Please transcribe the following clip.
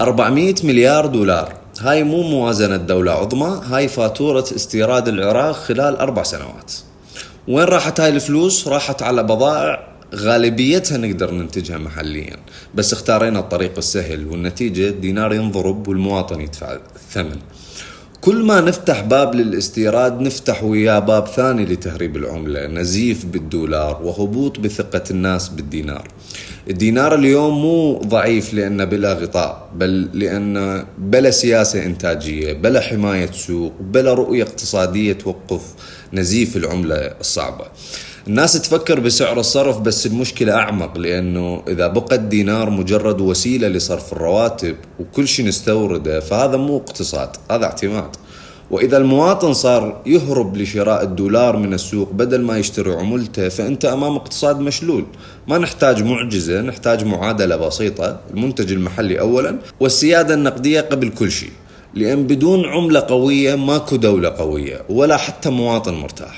400 مليار دولار، هاي مو موازنة دولة عظمى، هاي فاتورة استيراد العراق خلال 4 سنوات. وين راحت هاي الفلوس؟ راحت على بضائع غالبيتها نقدر ننتجها محليا، بس اختارينا الطريق السهل، والنتيجة الدينار ينضرب والمواطن يدفع الثمن. كل ما نفتح باب للاستيراد نفتح وياه باب ثاني لتهريب العملة، نزيف بالدولار وهبوط بثقة الناس بالدينار. الدينار اليوم مو ضعيف لأنه بلا غطاء، بل لأنه بلا سياسة إنتاجية، بلا حماية سوق، بلا رؤية اقتصادية توقف نزيف العملة الصعبة. الناس تفكر بسعر الصرف، بس المشكلة أعمق، لأنه إذا بقى الدينار مجرد وسيلة لصرف الرواتب وكل شيء نستورده، فهذا مو اقتصاد، هذا اعتماد. وإذا المواطن صار يهرب لشراء الدولار من السوق بدل ما يشتري عملته، فأنت أمام اقتصاد مشلول. ما نحتاج معجزة، نحتاج معادلة بسيطة: المنتج المحلي أولا، والسيادة النقدية قبل كل شيء. لأن بدون عملة قوية ماكو دولة قوية ولا حتى مواطن مرتاح.